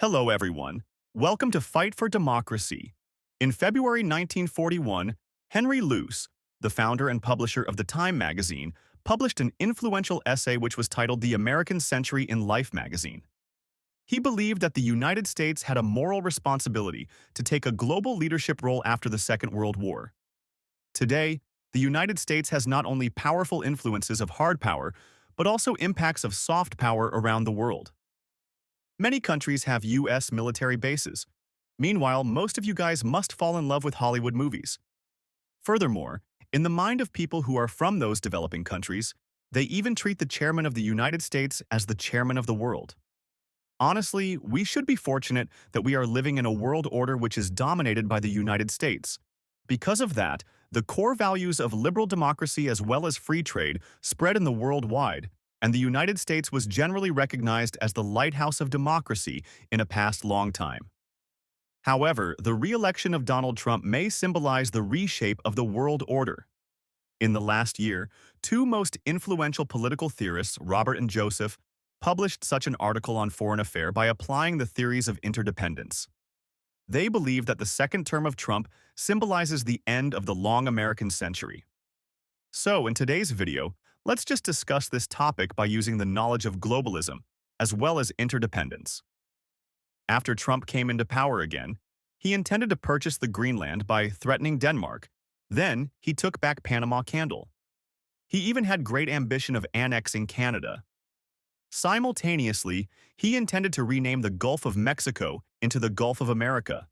Hello, everyone. Welcome to Fight for Democracy. In February 1941, Henry Luce, the founder and publisher of the Time magazine, published an influential essay which was titled The American Century in Life magazine. He believed that the United States had a moral responsibility to take a global leadership role after the Second World War. Today, the United States has not only powerful influences of hard power, but also impacts of soft power around the world. Many countries have U.S. military bases. Meanwhile, most of you guys must fall in love with Hollywood movies. Furthermore, in the mind of people who are from those developing countries, they even treat the chairman of the United States as the chairman of the world. Honestly, we should be fortunate that we are living in a world order which is dominated by the United States. Because of that, the core values of liberal democracy as well as free trade spread in the world wide, and the United States was generally recognized as the lighthouse of democracy in a past long time. However, the re-election of Donald Trump may symbolize the reshape of the world order. In the last year, two most influential political theorists, Robert and Joseph, published such an article on foreign affairs by applying the theories of interdependence. They believe that the second term of Trump symbolizes the end of the long American century. So, in today's video, let's just discuss this topic by using the knowledge of globalism, as well as interdependence. After Trump came into power again, he intended to purchase the Greenland by threatening Denmark. Then, he took back Panama Canal. He even had great ambition of annexing Canada. Simultaneously, he intended to rename the Gulf of Mexico into the Gulf of America.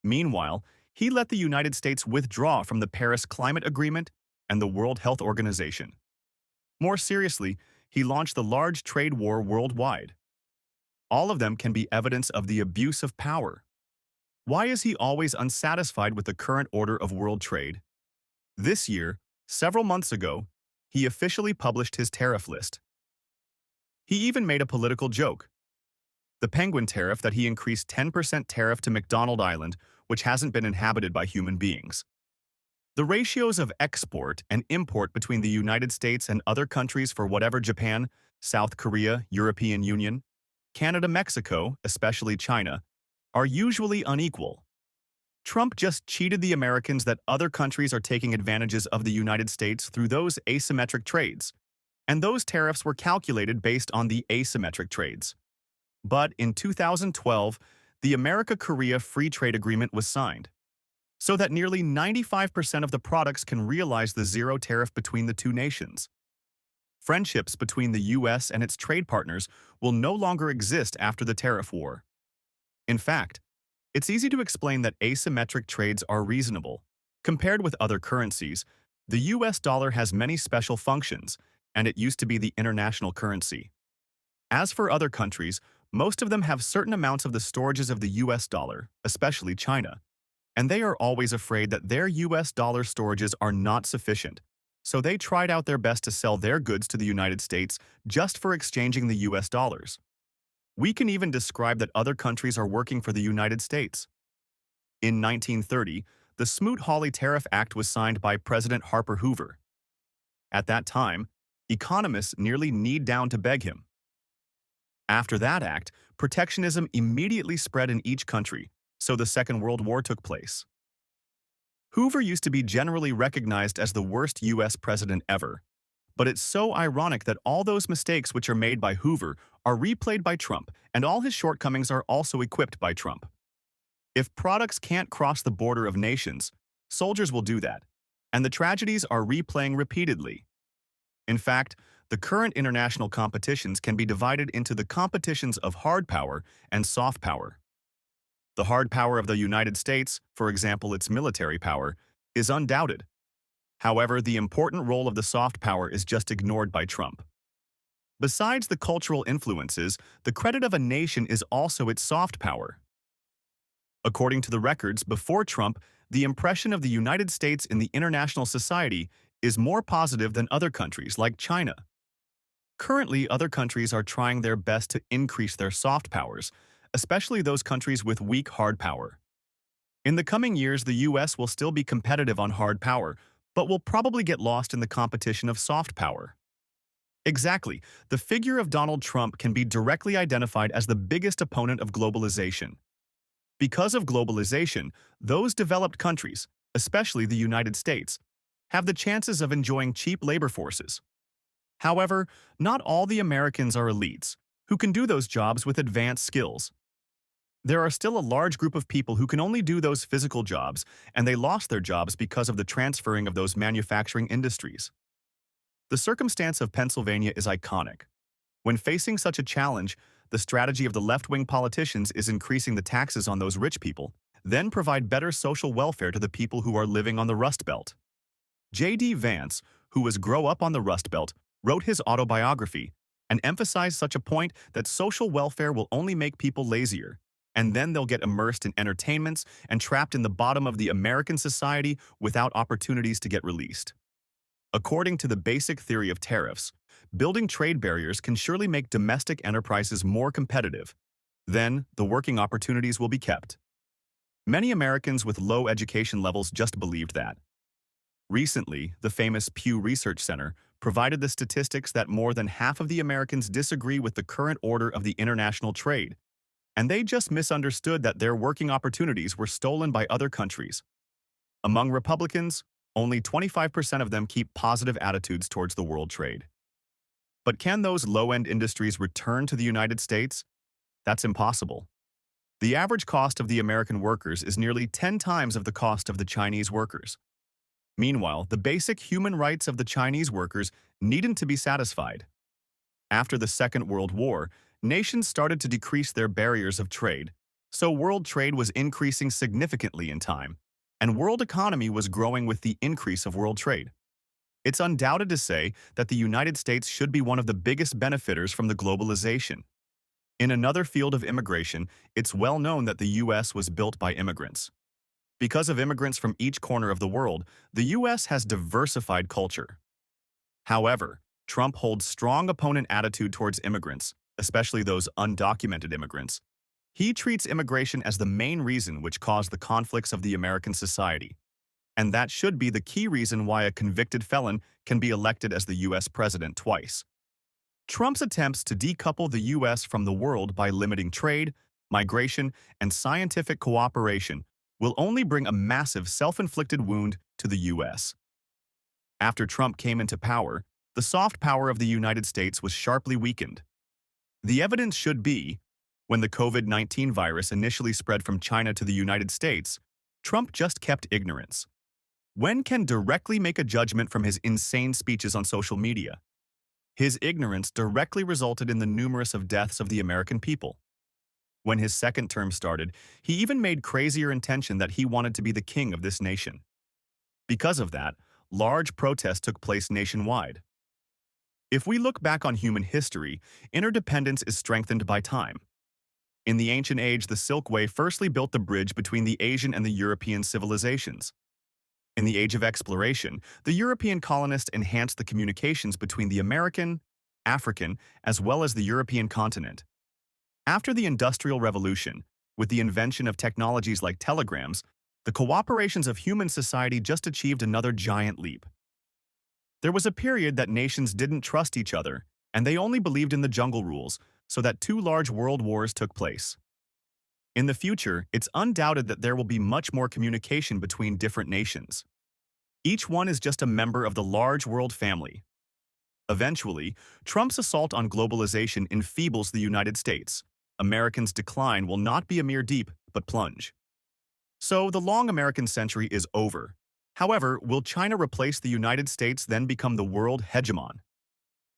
Meanwhile, he let the United States withdraw from the Paris Climate Agreement and the World Health Organization. More seriously, he launched the large trade war worldwide. All of them can be evidence of the abuse of power. Why is he always unsatisfied with the current order of world trade? This year, several months ago, he officially published his tariff list. He even made a political joke. The penguin tariff that he increased 10% tariff to McDonald Island, which hasn't been inhabited by human beings. The ratios of export and import between the United States and other countries for whatever Japan, South Korea, European Union, Canada, Mexico, especially China, are usually unequal. Trump just cheated the Americans that other countries are taking advantages of the United States through those asymmetric trades, and those tariffs were calculated based on the asymmetric trades. But in 2012, the America-Korea Free Trade Agreement was signed, so that nearly 95% of the products can realize the zero tariff between the two nations. Friendships between the U.S. and its trade partners will no longer exist after the tariff war. In fact, it's easy to explain that asymmetric trades are reasonable. Compared with other currencies, the U.S. dollar has many special functions, and it used to be the international currency. As for other countries, most of them have certain amounts of the storages of the U.S. dollar, especially China, and they are always afraid that their U.S. dollar storages are not sufficient, so they tried out their best to sell their goods to the United States just for exchanging the U.S. dollars. We can even describe that other countries are working for the United States. In 1930, the Smoot-Hawley Tariff Act was signed by President Harper Hoover. At that time, economists nearly kneed down to beg him. After that act, protectionism immediately spread in each country, so the Second World War took place. Hoover used to be generally recognized as the worst U.S. president ever, but it's so ironic that all those mistakes which are made by Hoover are replayed by Trump, and all his shortcomings are also equipped by Trump. If products can't cross the border of nations, soldiers will do that, and the tragedies are replaying repeatedly. In fact, the current international competitions can be divided into the competitions of hard power and soft power. The hard power of the United States, for example its military power, is undoubted. However, the important role of the soft power is just ignored by Trump. Besides the cultural influences, the credit of a nation is also its soft power. According to the records before Trump, the impression of the United States in the international society is more positive than other countries like China. Currently, other countries are trying their best to increase their soft powers, especially those countries with weak hard power. In the coming years, the U.S. will still be competitive on hard power, but will probably get lost in the competition of soft power. Exactly. The figure of Donald Trump can be directly identified as the biggest opponent of globalization. Because of globalization, those developed countries, especially the United States, have the chances of enjoying cheap labor forces. However, not all the Americans are elites, who can do those jobs with advanced skills. There are still a large group of people who can only do those physical jobs, and they lost their jobs because of the transferring of those manufacturing industries. The circumstance of Pennsylvania is iconic. When facing such a challenge, the strategy of the left-wing politicians is increasing the taxes on those rich people, then provide better social welfare to the people who are living on the Rust Belt. J.D. Vance, who was grow up on the Rust Belt, wrote his autobiography and emphasized such a point that social welfare will only make people lazier, and then they'll get immersed in entertainments and trapped in the bottom of the American society without opportunities to get released. According to the basic theory of tariffs, building trade barriers can surely make domestic enterprises more competitive. Then, the working opportunities will be kept. Many Americans with low education levels just believed that. Recently, the famous Pew Research Center provided the statistics that more than half of the Americans disagree with the current order of the international trade, and they just misunderstood that their working opportunities were stolen by other countries. Among Republicans, only 25% of them keep positive attitudes towards the world trade. But can those low-end industries return to the United States? That's impossible. The average cost of the American workers is nearly 10 times of the cost of the Chinese workers. Meanwhile, the basic human rights of the Chinese workers needn't to be satisfied. After the Second World War, nations started to decrease their barriers of trade, so world trade was increasing significantly in time, and world economy was growing with the increase of world trade. It's undoubted to say that the United States should be one of the biggest benefiters from the globalization. In another field of immigration, it's well known that the U.S. was built by immigrants. Because of immigrants from each corner of the world, the U.S. has diversified culture. However, Trump holds strong opponent attitude towards immigrants, especially those undocumented immigrants. He treats immigration as the main reason which caused the conflicts of the American society. And that should be the key reason why a convicted felon can be elected as the U.S. president twice. Trump's attempts to decouple the U.S. from the world by limiting trade, migration, and scientific cooperation will only bring a massive self-inflicted wound to the U.S. After Trump came into power, the soft power of the United States was sharply weakened. The evidence should be, when the COVID-19 virus initially spread from China to the United States, Trump just kept ignorance. When can directly make a judgment from his insane speeches on social media? His ignorance directly resulted in the numerous of deaths of the American people. When his second term started, he even made crazier intention that he wanted to be the king of this nation. Because of that, large protests took place nationwide. If we look back on human history, interdependence is strengthened by time. In the ancient age, the Silk Way firstly built the bridge between the Asian and the European civilizations. In the age of exploration, the European colonists enhanced the communications between the American, African, as well as the European continent. After the Industrial Revolution, with the invention of technologies like telegrams, the cooperations of human society just achieved another giant leap. There was a period that nations didn't trust each other, and they only believed in the jungle rules, so that two large world wars took place. In the future, it's undoubted that there will be much more communication between different nations. Each one is just a member of the large world family. Eventually, Trump's assault on globalization enfeebles the United States. Americans' decline will not be a mere deep, but plunge. So, the long American century is over. However, will China replace the United States then become the world hegemon?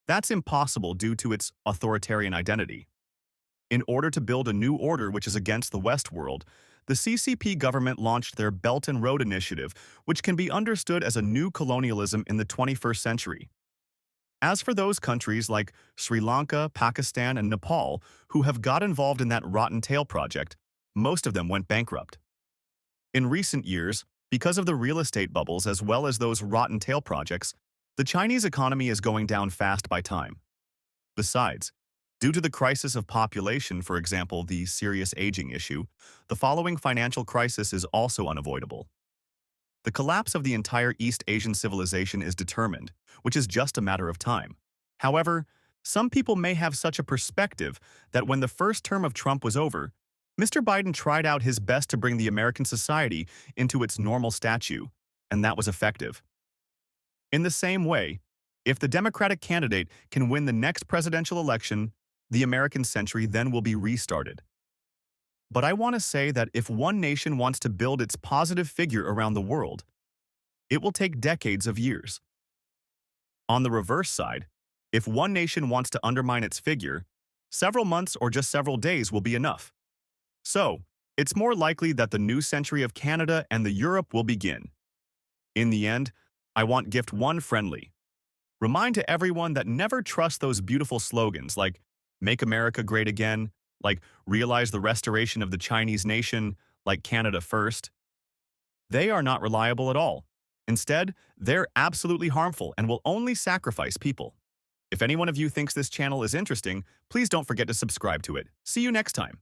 That's impossible due to its authoritarian identity. In order to build a new order which is against the West world, the CCP government launched their Belt and Road Initiative, which can be understood as a new colonialism in the 21st century. As for those countries like Sri Lanka, Pakistan, and Nepal who have got involved in that rotten tail project, most of them went bankrupt. In recent years, because of the real estate bubbles as well as those rotten tail projects, the Chinese economy is going down fast by time. Besides, due to the crisis of population, for example, the serious aging issue, the following financial crisis is also unavoidable. The collapse of the entire East Asian civilization is determined, which is just a matter of time. However, some people may have such a perspective that when the first term of Trump was over, Mr. Biden tried out his best to bring the American society into its normal stature, and that was effective. In the same way, if the Democratic candidate can win the next presidential election, the American century then will be restarted. But I want to say that if one nation wants to build its positive figure around the world, it will take decades of years. On the reverse side, if one nation wants to undermine its figure, several months or just several days will be enough. So, it's more likely that the new century of Canada and the Europe will begin. In the end, I want gift one friendly. Remind to everyone that never trust those beautiful slogans like Make America Great Again, like Realize the Restoration of the Chinese Nation, like Canada First. They are not reliable at all. Instead, they're absolutely harmful and will only sacrifice people. If any one of you thinks this channel is interesting, please don't forget to subscribe to it. See you next time.